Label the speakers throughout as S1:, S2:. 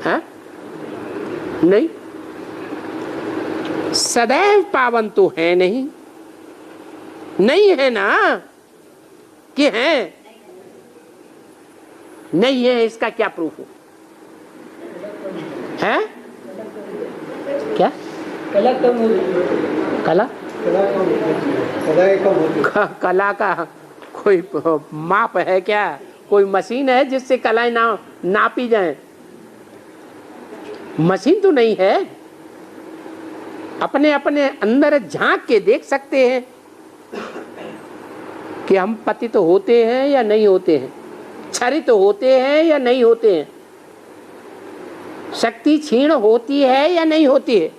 S1: है? नहीं, सदैव पावन तो है नहीं, नहीं है ना कि है? नहीं है, इसका क्या प्रूफ है? क्या
S2: कला कम होती,
S1: कला
S2: कला
S1: का कोई माप है क्या? कोई मशीन है जिससे कलाएं नापी जाए? मशीन तो नहीं है। अपने अपने अंदर झांक के देख सकते हैं कि हम पतित होते हैं या नहीं होते हैं, क्षरित होते हैं या नहीं होते हैं, शक्ति क्षीण होती है या नहीं होती है।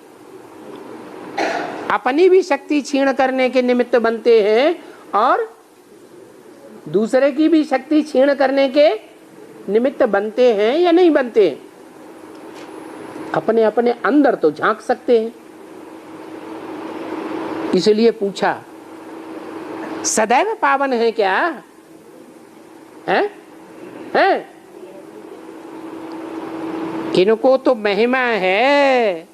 S1: अपनी भी शक्ति क्षीण करने के निमित्त बनते हैं और दूसरे की भी शक्ति क्षीण करने के निमित्त बनते हैं या नहीं बनते हैं। अपने अपने अंदर तो झांक सकते हैं। इसलिए पूछा, सदैव पावन है क्या? है? किनको तो महिमा है,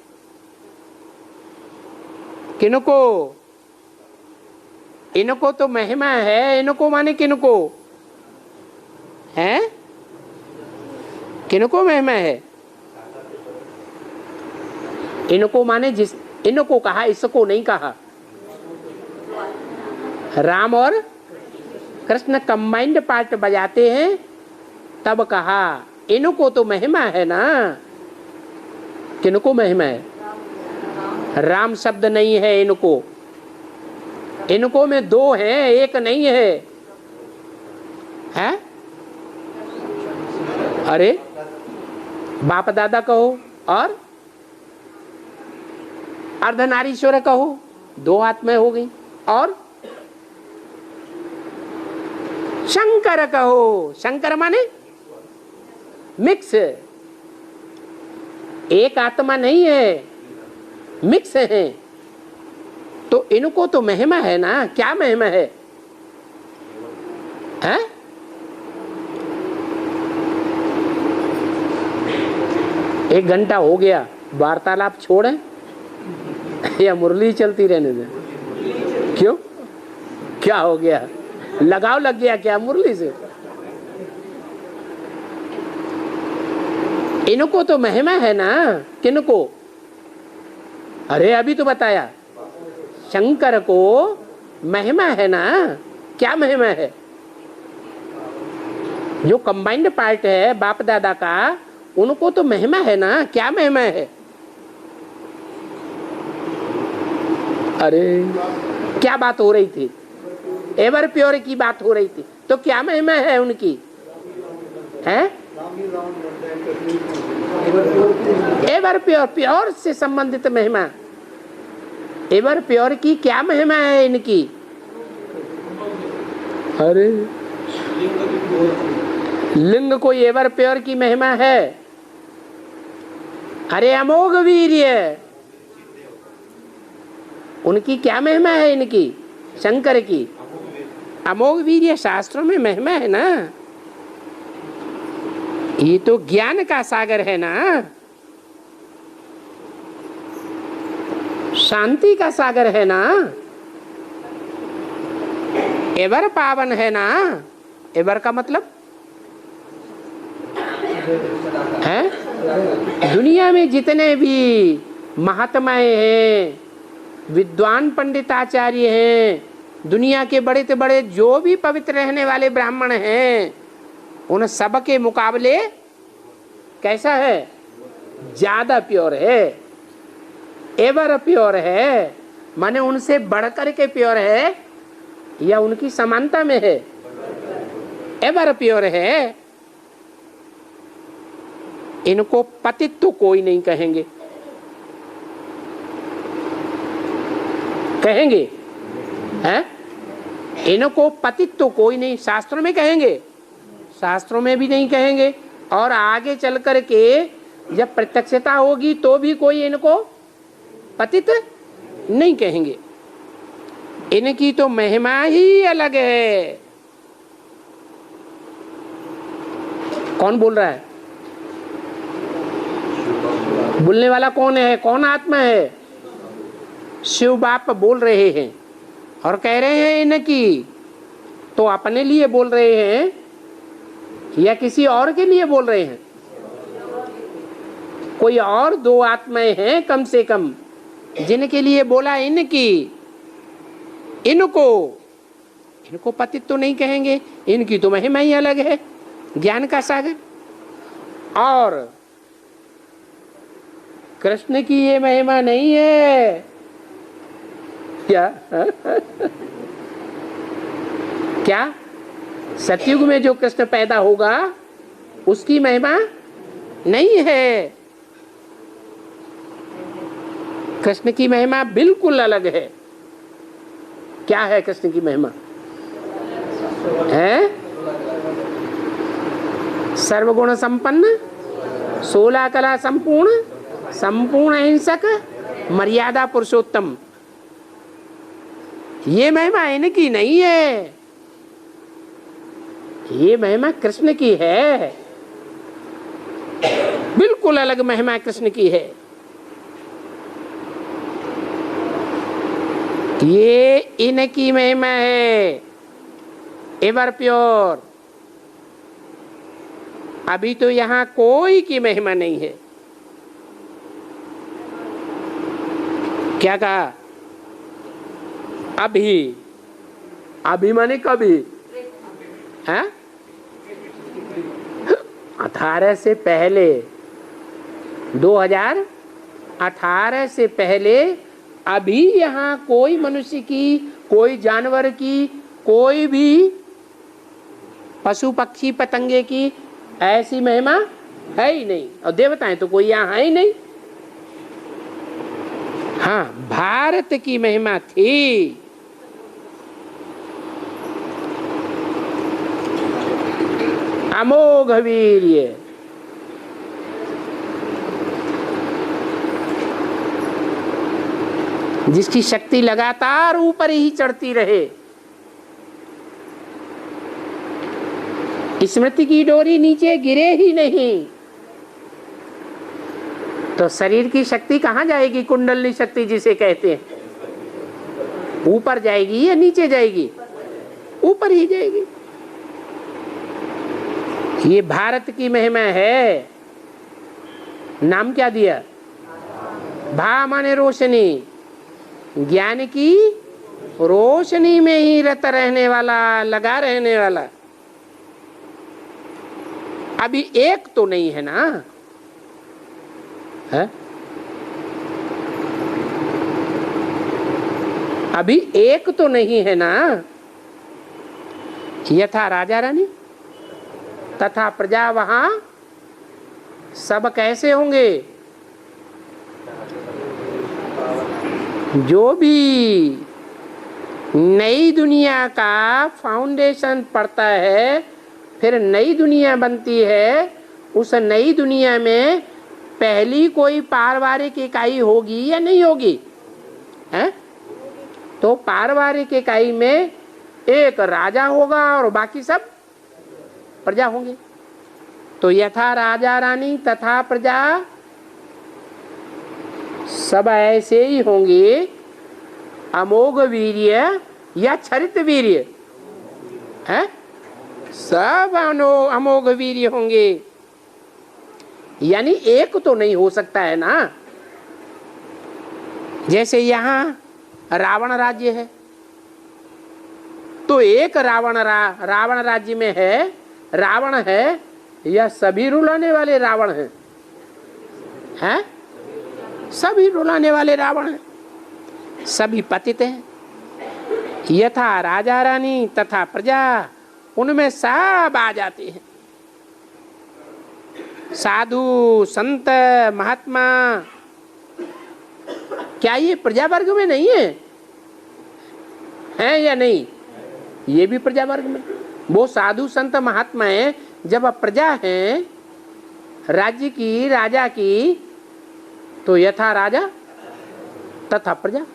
S1: किनको? इनको तो महिमा है। इनको माने किनको है? किनको महिमा है? इनको माने जिस, इनको कहा, इसको नहीं कहा। राम और कृष्ण कंबाइंड पार्ट बजाते हैं तब कहा इनको तो महिमा है ना। किनको महिमा है? राम शब्द नहीं है इनको, इनको में दो है, एक नहीं है। हैं? अरे बाप दादा कहो और अर्धनारीश्वर कहो, दो आत्माएं हो गई। और शंकर कहो, शंकर माने मिक्स, एक आत्मा नहीं है, मिक्स है। तो इनको तो महिमा है ना। क्या महिमा है? हैं? एक घंटा हो गया, वार्तालाप छोड़ें या मुरली चलती रहने दें? क्यों, क्या हो गया? लगाव लग गया क्या मुरली से? इनको तो महिमा है ना। किनको? अरे अभी तो बताया, शंकर को महिमा है ना। क्या महिमा है? जो कंबाइंड पार्ट है बाप दादा का, उनको तो महिमा है ना। क्या महिमा है? अरे क्या बात हो रही थी? एवर प्योर की बात हो रही थी। तो क्या महिमा है उनकी? है एवर प्योर, प्योर से संबंधित महिमा। एवर प्योर की क्या महिमा है इनकी? अरे लिंग कोई एवर प्योर की महिमा है? अरे अमोघ वीर्य, उनकी क्या महिमा है? इनकी शंकर की अमोघ वीर्य शास्त्रों में महिमा है ना। ये तो ज्ञान का सागर है ना, शांति का सागर है ना, एवर पावन है ना। एवर का मतलब है दुनिया में जितने भी महात्माएं हैं, विद्वान पंडिताचार्य हैं, दुनिया के बड़े से बड़े जो भी पवित्र रहने वाले ब्राह्मण हैं, उन सब के मुकाबले कैसा है? ज्यादा प्योर है, एवर प्योर है। माने उनसे बढ़कर के प्योर है या उनकी समानता में है? एवर प्योर है। इनको पतित तो कोई नहीं कहेंगे, कहेंगे हैं? इनको पतित तो कोई नहीं, शास्त्रों में कहेंगे? शास्त्रों में भी नहीं कहेंगे। और आगे चल कर के जब प्रत्यक्षता होगी तो भी कोई इनको पतित नहीं कहेंगे। इनकी तो महिमा ही अलग है। कौन बोल रहा है? बोलने वाला कौन है? कौन आत्मा है? शिव बाप बोल रहे हैं और कह रहे हैं इनकी, तो अपने लिए बोल रहे हैं या किसी और के लिए बोल रहे हैं? कोई और दो आत्माएं हैं कम से कम जिनके लिए बोला इनकी। इनको पतित तो नहीं कहेंगे, इनकी तो महिमा ही अलग है, ज्ञान का सागर। और कृष्ण की ये महिमा नहीं है क्या? क्या सतयुग में जो कृष्ण पैदा होगा उसकी महिमा नहीं है। कृष्ण की महिमा बिल्कुल अलग है। क्या है कृष्ण की महिमा? है सर्वगुण संपन्न, 16 कला संपूर्ण, संपूर्ण अहिंसक, मर्यादा पुरुषोत्तम। ये महिमा इनकी नहीं है, ये महिमा कृष्ण की है। बिल्कुल अलग महिमा कृष्ण की है। ये इनकी महिमा है, एवर प्योर। अभी तो यहां कोई की महिमा नहीं है। क्या कहा? अभी माने कभी है? 18 से पहले, 2018 से पहले अभी यहाँ कोई मनुष्य की, कोई जानवर की, कोई भी पशु पक्षी पतंगे की ऐसी महिमा है ही नहीं। और देवताएं तो कोई यहाँ है ही नहीं। हाँ, भारत की महिमा थी। अमोघ वीर्य, जिसकी शक्ति लगातार ऊपर ही चढ़ती रहे। स्मृति की डोरी नीचे गिरे ही नहीं तो शरीर की शक्ति कहां जाएगी? कुंडलनी शक्ति जिसे कहते हैं, ऊपर जाएगी या नीचे जाएगी? ऊपर ही जाएगी। ये भारत की महिमा है। नाम क्या दिया? भा माने रोशनी, ज्ञान की रोशनी में ही रत रहने वाला, लगा रहने वाला। अभी एक तो नहीं है ना, है? अभी एक तो नहीं है ना। यथा राजा रानी तथा प्रजा, वहां सब कैसे होंगे? जो भी नई दुनिया का फाउंडेशन पड़ता है, फिर नई दुनिया बनती है। उस नई दुनिया में पहली कोई पारिवारिक इकाई होगी या नहीं होगी? है? तो पारिवारिक इकाई में एक राजा होगा और बाकी सब प्रजा होंगे। तो यथा राजा रानी तथा प्रजा, सब ऐसे ही होंगे। अमोघ वीर्य या छरित वीर्य है, सब अमोघ वीर्य होंगे। यानी एक तो नहीं हो सकता है ना। जैसे यहाँ रावण राज्य है, तो एक रावण राज्य में है, रावण है या सभी रुलाने वाले रावण हैं? हैं? सभी रुलाने वाले रावण हैं, सभी पतित हैं। यथा राजा रानी तथा प्रजा, उनमें सब आ जाते हैं। साधु संत महात्मा, क्या ये प्रजा वर्ग में नहीं है? है या नहीं? ये भी प्रजा वर्ग में। वो साधु संत महात्मा है, जब प्रजा है राज्य की, राजा की, तो यथा राजा तथा प्रजा।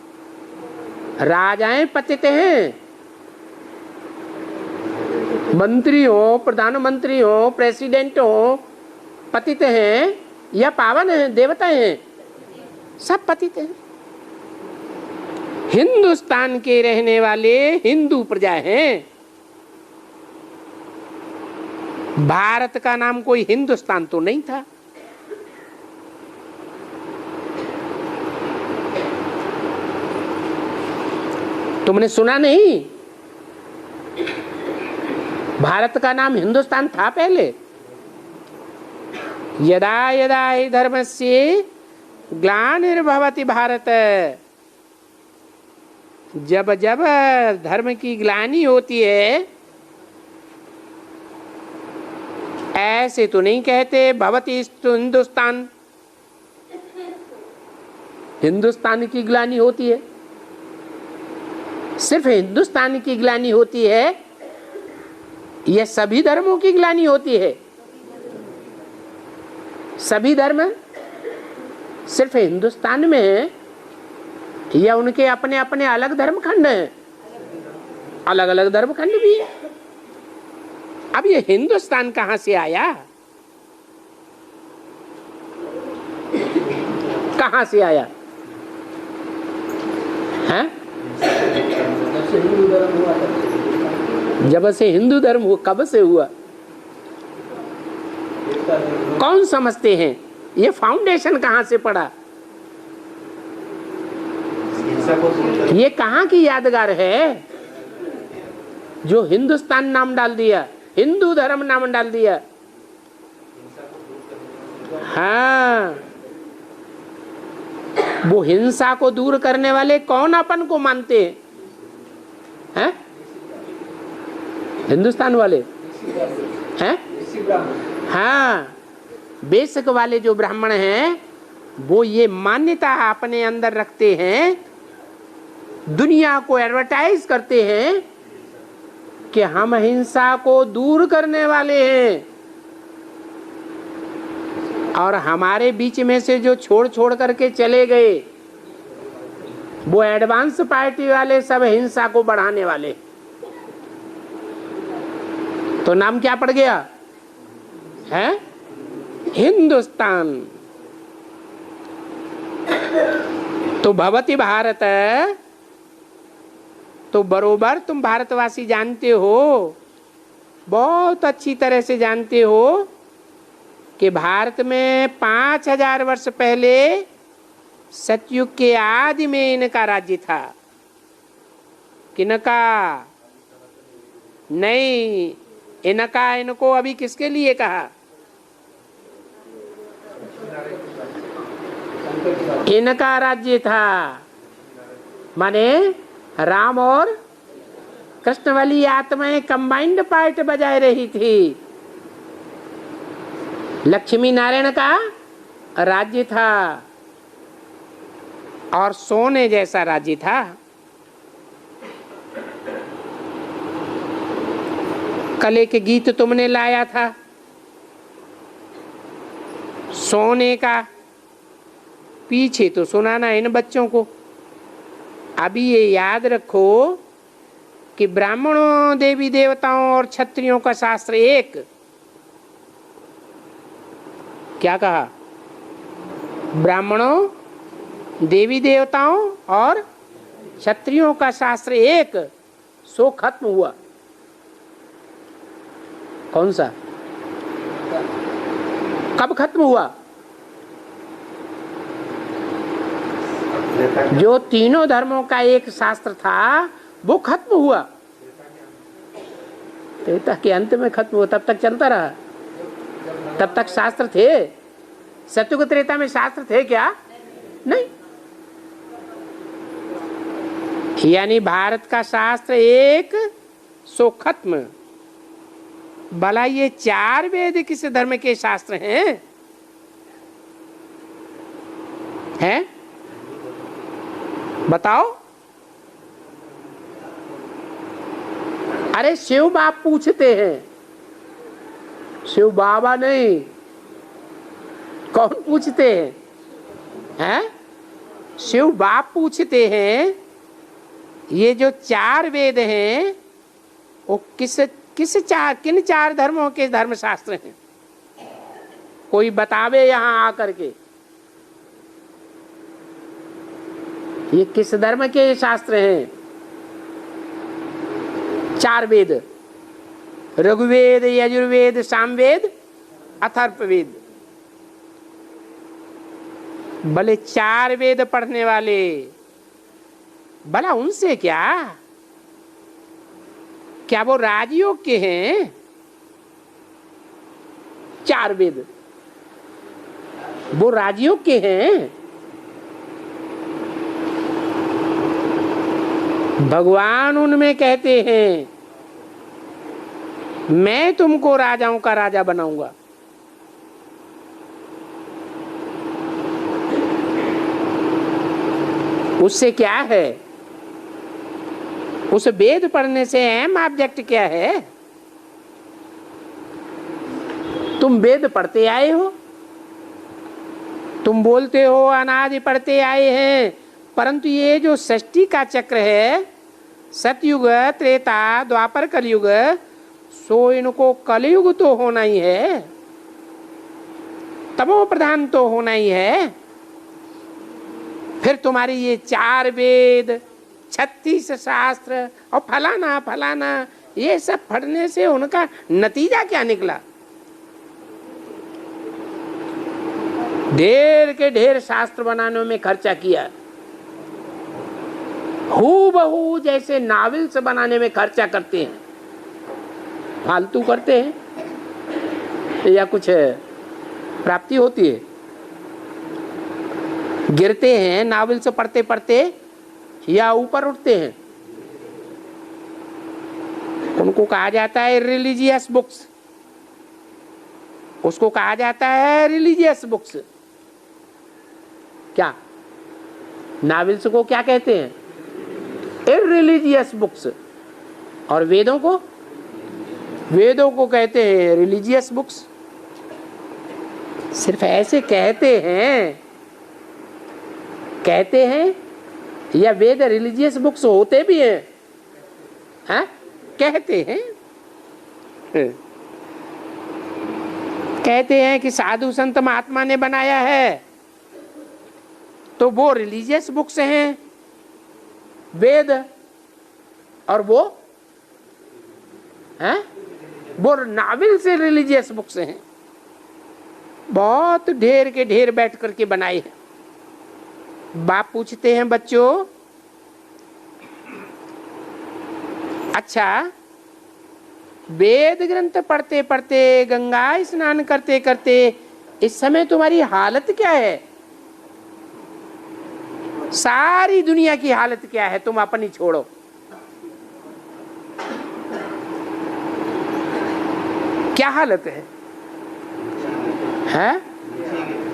S1: राजाएं पतित हैं, मंत्री हो, प्रधानमंत्री हो, प्रेसिडेंट हो, पतित हैं। या पावन हैं, देवता हैं, सब पतित हैं। हिंदुस्तान के रहने वाले हिंदू प्रजा हैं। भारत का नाम कोई हिंदुस्तान तो नहीं था। तुमने सुना नहीं? भारत का नाम हिंदुस्तान था पहले। यदा यदा हि धर्मस्य ग्लानिर्भवति भारत, जब जब धर्म की ग्लानि होती है, ऐसे तो नहीं कहते भवति हिंदुस्तान, हिंदुस्तान की ग्लानि होती है। सिर्फ हिंदुस्तान की ग्लानि होती है या सभी धर्मों की ग्लानि होती है? सभी धर्म सिर्फ हिंदुस्तान में है या उनके अपने अपने अलग धर्म खंड हैं? अलग अलग धर्म खंड भी है। अब ये हिंदुस्तान कहां से आया? कहां से आया है? जब से हिंदू धर्म हुआ, कब से हुआ? कौन समझते हैं? ये फाउंडेशन कहां से पड़ा? ये कहां की यादगार है जो हिंदुस्तान नाम डाल दिया, हिंदू धर्म नाम डाल दिया? हाँ, वो हिंसा को दूर करने वाले कौन अपन को मानते हैं? हैं? हिंदुस्तान वाले हैं? हाँ, बेसिक वाले जो ब्राह्मण हैं वो ये मान्यता अपने अंदर रखते हैं, दुनिया को एडवर्टाइज करते हैं कि हम हिंसा को दूर करने वाले हैं। और हमारे बीच में से जो छोड़ छोड़ करके चले गए वो एडवांस पार्टी वाले सब हिंसा को बढ़ाने वाले। तो नाम क्या पड़ गया है? हिंदुस्तान। तो भवति भारत, तो बरोबर तुम भारतवासी जानते हो, बहुत अच्छी तरह से जानते हो कि भारत में 5000 वर्ष पहले सतयुग के आदि में इनका राज्य था। किनका? नहीं, इनका, इनको अभी किसके लिए कहा? इनका राज्य था, माने राम और कृष्ण वाली आत्माएं कंबाइंड पार्ट बजाय रही थी। लक्ष्मी नारायण का राज्य था और सोने जैसा राज्य था। कल एक गीत तुमने लाया था सोने का, पीछे तो सुनाना इन बच्चों को। अभी ये याद रखो कि ब्राह्मणों, देवी देवताओं और क्षत्रियों का शास्त्र एक। क्या कहा? ब्राह्मणों, देवी देवताओं और क्षत्रियों का शास्त्र एक। सो खत्म हुआ। कौन सा? कब खत्म हुआ? जो तीनों धर्मों का एक शास्त्र था वो खत्म हुआ। त्रेता के अंत में खत्म हुआ। तब तक चलता रहा? तब तक शास्त्र थे? सतयुग त्रेता में शास्त्र थे क्या? नहीं। यानी भारत का शास्त्र एक, सो खत्म। भला ये 4 वेद किस धर्म के शास्त्र हैं? हैं? बताओ। अरे शिव बाप पूछते हैं, शिव बाबा नहीं। कौन पूछते हैं? हैं? शिव बाप पूछते हैं ये जो 4 वेद हैं वो किन 4 धर्मों के धर्मशास्त्र हैं? कोई बतावे यहां आकर के ये किस धर्म के शास्त्र हैं? 4 वेद, ऋग्वेद, यजुर्वेद, सामवेद, अथर्ववेद। भले 4 वेद पढ़ने वाले, भला उनसे क्या वो राजयोग के हैं? 4 वेद वो राजयोग के हैं? भगवान उनमें कहते हैं मैं तुमको राजाओं का राजा बनाऊंगा। उससे क्या है? उस वेद पढ़ने से अहम ऑब्जेक्ट क्या है? तुम वेद पढ़ते आए हो, तुम बोलते हो अनादि पढ़ते आए हैं, परंतु ये जो सृष्टि का चक्र है, सतयुग, त्रेता, द्वापर, कलयुग, सो इनको कलयुग तो होना ही है, तमो प्रधान तो होना ही है। फिर तुम्हारी ये 4 वेद, 36 शास्त्र और फलाना फलाना ये सब पढ़ने से उनका नतीजा क्या निकला? ढेर के ढेर शास्त्र बनाने में खर्चा किया, हूबहू जैसे नावल्स बनाने में खर्चा करते हैं, फालतू करते हैं या कुछ प्राप्ति होती है? गिरते हैं नावल्स पढ़ते पढ़ते या ऊपर उठते हैं? उनको कहा जाता है रिलीजियस बुक्स, उसको कहा जाता है रिलीजियस बुक्स। क्या नावल्स को क्या कहते हैं? इररिलीजियस बुक्स। और वेदों को कहते हैं रिलीजियस बुक्स। सिर्फ ऐसे कहते हैं या वेद रिलीजियस बुक्स होते भी हैं? हाँ? कहते हैं कि साधु संत महात्मा ने बनाया है तो वो रिलीजियस बुक्स हैं वेद, और वो नावल से रिलीजियस बुक्स हैं। बहुत ढेर के ढेर बैठ करके बनाए हैं। बाप पूछते हैं बच्चों, अच्छा वेद ग्रंथ पढ़ते पढ़ते, गंगा स्नान करते करते इस समय तुम्हारी हालत क्या है? सारी दुनिया की हालत क्या है? तुम अपनी छोड़ो, क्या हालत है? हैं?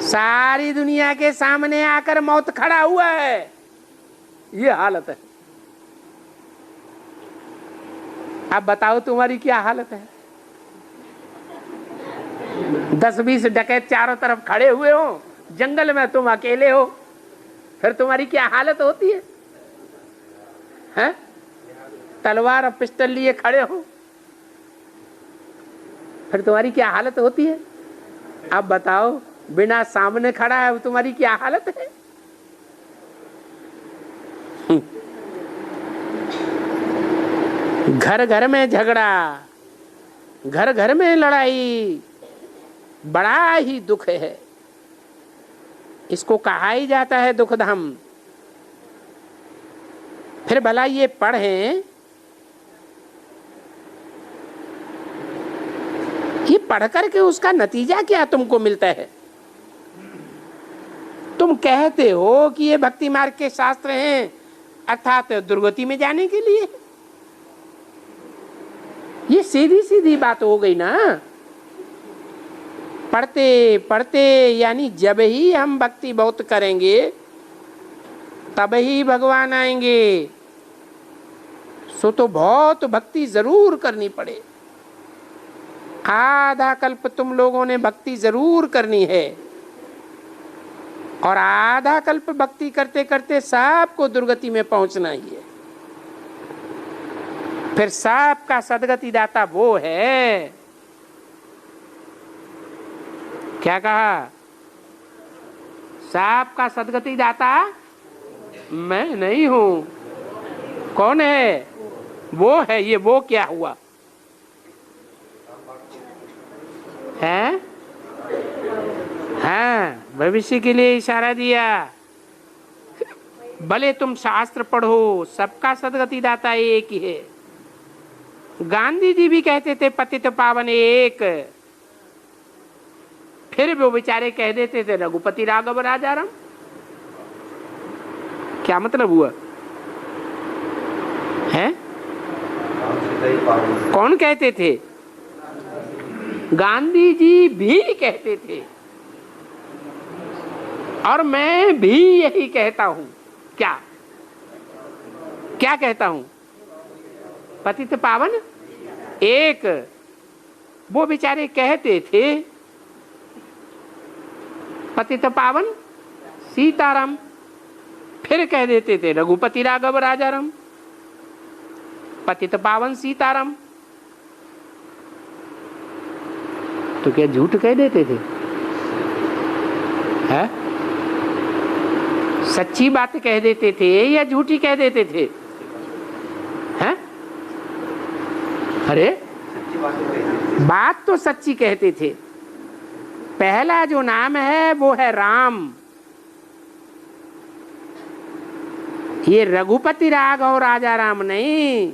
S1: सारी दुनिया के सामने आकर मौत खड़ा हुआ है, ये हालत है। अब बताओ तुम्हारी क्या हालत है? 10-20 डकैत चारों तरफ खड़े हुए हो, जंगल में तुम अकेले हो, फिर तुम्हारी क्या हालत होती है? हैं? तलवार और पिस्टल लिए खड़े हो, फिर तुम्हारी क्या हालत होती है? अब बताओ, बिना सामने खड़ा है तुम्हारी क्या हालत है? घर घर में झगड़ा, घर घर में लड़ाई, बड़ा ही दुख है। इसको कहा ही जाता है दुख धाम। फिर भला ये पढ़ें, ये पढ़ करके उसका नतीजा क्या तुमको मिलता है? तुम कहते हो कि ये भक्ति मार्ग के शास्त्र हैं, अर्थात दुर्गति में जाने के लिए। ये सीधी सीधी बात हो गई ना। पढ़ते पढ़ते, यानी जब ही हम भक्ति बहुत करेंगे तब ही भगवान आएंगे। सो तो बहुत भक्ति जरूर करनी पड़े। आधा कल्प तुम लोगों ने भक्ति जरूर करनी है, और आधा कल्प भक्ति करते करते सबको दुर्गति में पहुंचना ही है। फिर सबका सदगति दाता वो है क्या कहा? सबका सदगति दाता मैं नहीं हूं। कौन है? वो है। ये वो क्या हुआ है? हाँ, भविष्य के लिए इशारा दिया। भले तुम शास्त्र पढ़ो, सबका सदगति दाता एक ही है। गांधी जी भी कहते थे पतित पावन एक, फिर वो बेचारे कह देते थे रघुपति राघव राजाराम। क्या मतलब हुआ है? कौन कहते थे? गांधी जी भी कहते थे, और मैं भी यही कहता हूं। क्या क्या कहता हूं? पतित पावन एक। वो बेचारे कहते थे पतित पावन सीताराम, फिर कह देते थे रघुपति राघव राजाराम। पतित पावन सीताराम, तो क्या झूठ कह देते थे? है? सच्ची बात कह देते थे या झूठी कह देते थे? हैं? अरे बात तो सच्ची कहते थे। पहला जो नाम है वो है राम। ये रघुपति राघव राजा राम नहीं।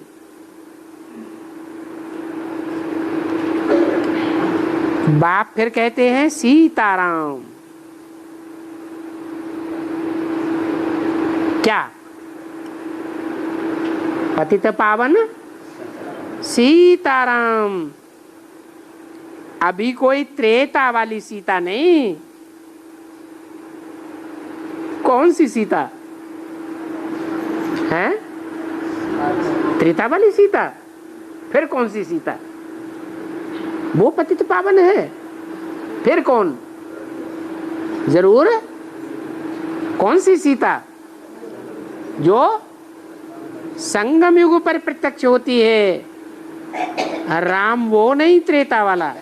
S1: बाप फिर कहते हैं सीताराम। क्या? पतित पावन सीताराम। अभी कोई त्रेता वाली सीता नहीं। कौन सी सीता है? त्रेता वाली सीता। फिर कौन सी सीता? वो पतित पावन है। फिर कौन? जरूर कौन सी सीता? जो संगम युग पर प्रत्यक्ष होती है। राम वो नहीं, त्रेता वाला।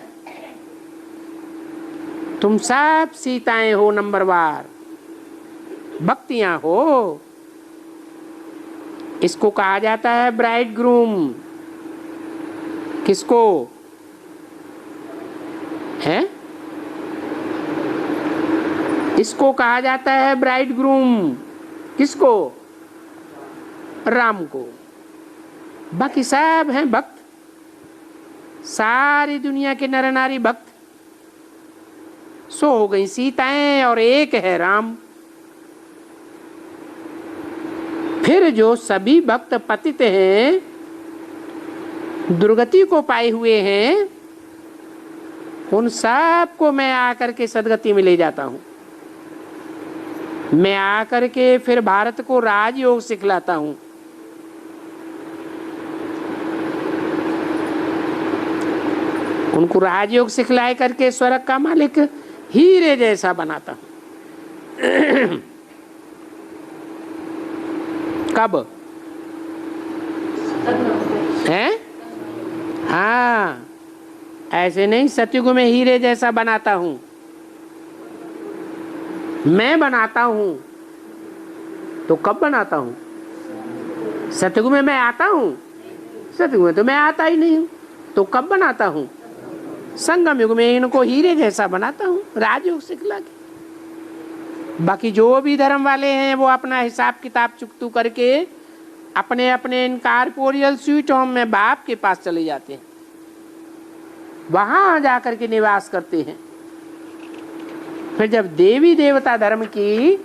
S1: तुम सब सीताएं हो, नंबरवार भक्तियां हो। इसको कहा जाता है ब्राइड ग्रूम। किसको है? इसको कहा जाता है ब्राइड ग्रूम। किसको? राम को। बाकी सब हैं भक्त। सारी दुनिया के नर नारी भक्त। सो हो गई सीताएं और एक है राम। फिर जो सभी भक्त पतित हैं, दुर्गति को पाए हुए हैं, उन सब को मैं आकर के सदगति में ले जाता हूं। मैं आकर के फिर भारत को राजयोग सिखलाता हूं। उनको राजयोग सिखलाए करके स्वर्ग का मालिक हीरे जैसा बनाता हूं। कब है? हाँ, ऐसे नहीं सतयुग में हीरे जैसा बनाता हूं। मैं बनाता हूं तो कब बनाता हूं? सतयुग में मैं आता हूं? सतयुग में तो मैं आता ही नहीं हूं। तो कब बनाता हूं? संगम युग में इनको हीरे जैसा बनाता हूं, राजयोग सिखला के। बाकी जो भी धर्म वाले हैं वो अपना हिसाब किताब चुकतू करके अपने अपने इन कारपोरियल स्वीट होम में बाप के पास चले जाते हैं। वहां जाकर के निवास करते हैं। फिर जब देवी देवता धर्म की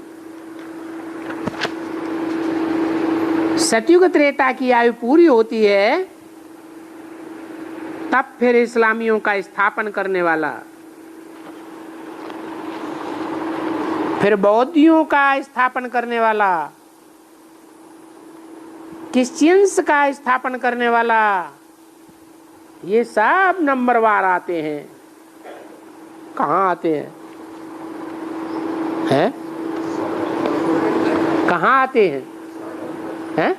S1: सतयुग त्रेता की आयु पूरी होती है, तब फिर इस्लामियों का स्थापन करने वाला, फिर बौद्धियों का स्थापन करने वाला, क्रिश्चियंस का स्थापन करने वाला, ये सब नंबरवार आते हैं। कहाँ आते हैं? हैं? कहाँ आते हैं? हैं?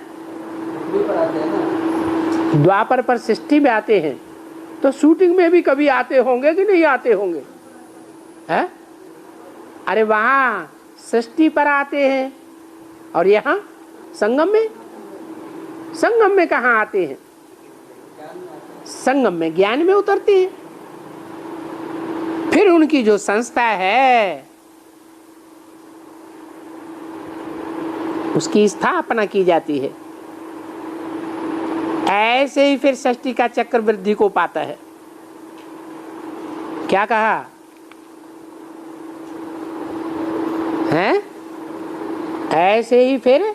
S1: द्वापर पर सृष्टि में आते हैं। तो शूटिंग में भी कभी आते होंगे कि नहीं आते होंगे? है? अरे वहां सृष्टि पर आते हैं और यहाँ संगम में, संगम में कहाँ आते हैं? संगम में ज्ञान में उतरते हैं। फिर उनकी जो संस्था है उसकी स्थापना की जाती है। ऐसे ही फिर सृष्टि का चक्र वृद्धि को पाता है। क्या कहा है? ऐसे ही फिर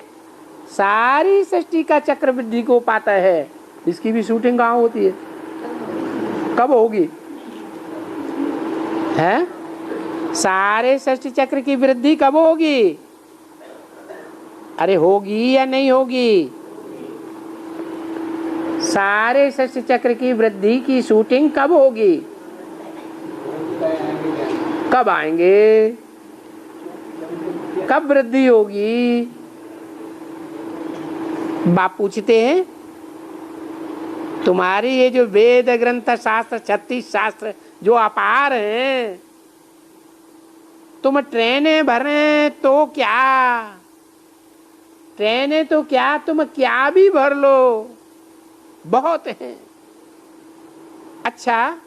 S1: सारी सृष्टि का चक्र वृद्धि को पाता है। इसकी भी शूटिंग कहाँ होती है? कब होगी? है? सारे सृष्टि चक्र की वृद्धि कब होगी? अरे होगी या नहीं होगी? सारे सृष्टि चक्र की वृद्धि की शूटिंग कब होगी? कब आएंगे? कब वृद्धि होगी? बाप पूछते हैं तुम्हारी ये जो वेद ग्रंथ शास्त्र 36 शास्त्र जो अपार हैं, तुम ट्रेनें भरें तो क्या, ट्रेनें तो क्या, तुम क्या भी भर लो, बहुत हैं। अच्छा,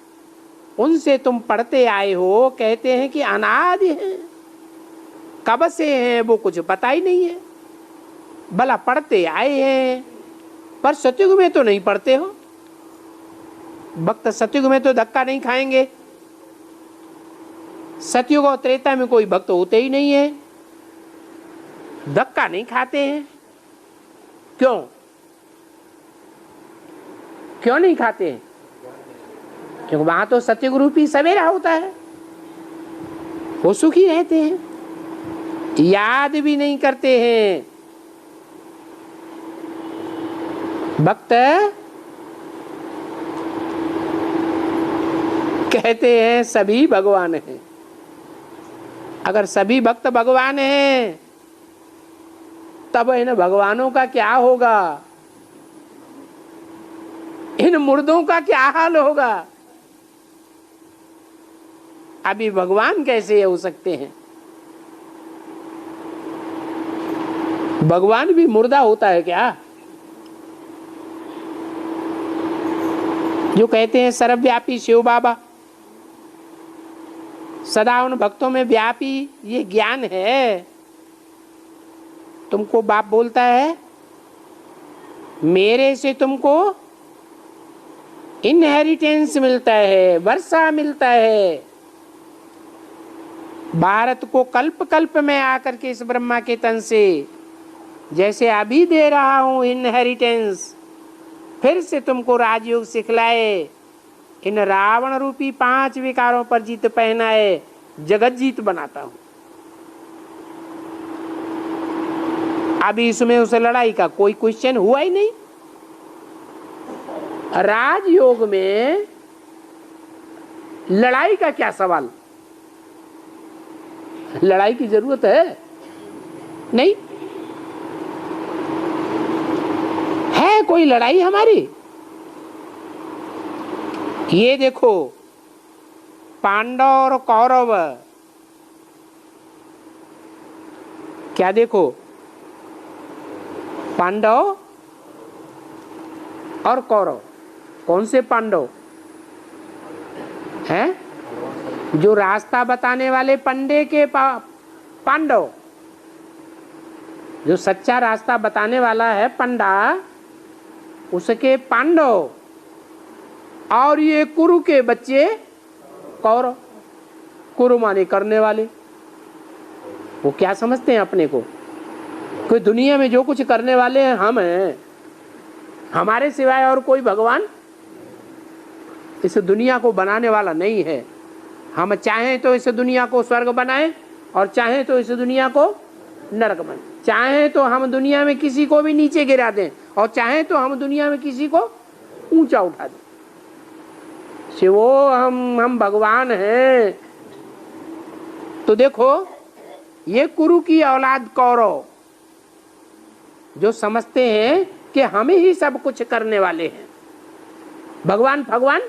S1: उनसे तुम पढ़ते आए हो, कहते हैं कि अनादि हैं, कब से हैं वो कुछ पता ही नहीं है। भला पढ़ते आए हैं, पर सतयुग में तो नहीं पढ़ते हो। भक्त सतयुग में तो धक्का नहीं खाएंगे। सतयुग और त्रेता में कोई भक्त होते ही नहीं है, धक्का नहीं खाते हैं। क्यों? क्यों नहीं खाते हैं? क्योंकि वहां तो सतयुग रूपी सवेरा होता है, वो सुखी रहते हैं, याद भी नहीं करते हैं। भक्त कहते हैं सभी भगवान हैं। अगर सभी भक्त भगवान हैं तब इन भगवानों का क्या होगा? इन मुर्दों का क्या हाल होगा? अभी भगवान कैसे हो सकते हैं? भगवान भी मुर्दा होता है क्या? जो कहते हैं सर्वव्यापी शिव बाबा, सदा उन भक्तों में व्यापी ये ज्ञान है। तुमको बाप बोलता है मेरे से तुमको इनहेरिटेंस मिलता है, वर्षा मिलता है। भारत को कल्प कल्प में आकर के इस ब्रह्मा के तन से जैसे अभी दे रहा हूं इनहेरिटेंस, फिर से तुमको राजयोग सिखलाए, इन रावण रूपी 5 विकारों पर जीत पहनाए, जगत जीत बनाता हूं। अभी इसमें उस लड़ाई का कोई क्वेश्चन हुआ ही नहीं। राजयोग में लड़ाई का क्या सवाल? लड़ाई की जरूरत है नहीं। है कोई लड़ाई हमारी? ये देखो पांडव और कौरव, क्या देखो पांडव और कौरव। कौन से पांडव हैं? जो रास्ता बताने वाले पंडे के पांडव, जो सच्चा रास्ता बताने वाला है पंडा, उसके पांडव, और ये कुरु के बच्चे कौरव। कुरु माने करने वाले। वो क्या समझते हैं अपने को? कोई दुनिया में जो कुछ करने वाले हैं हम हैं, हमारे सिवाय और कोई भगवान इस दुनिया को बनाने वाला नहीं है। हम चाहें तो इस दुनिया को स्वर्ग बनाएं और चाहें तो इस दुनिया को नरक बनाएं। चाहें तो हम दुनिया में किसी को भी नीचे गिरा दें और चाहें तो हम दुनिया में किसी को ऊंचा उठा दें। शिवो हम भगवान हैं। तो देखो ये कुरु की औलाद कौरव जो समझते हैं कि हम ही सब कुछ करने वाले हैं। भगवान भगवान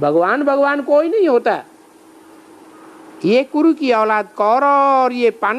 S1: भगवान भगवान कोई नहीं होता। ये कुरु की औलाद कौरव और ये पांडव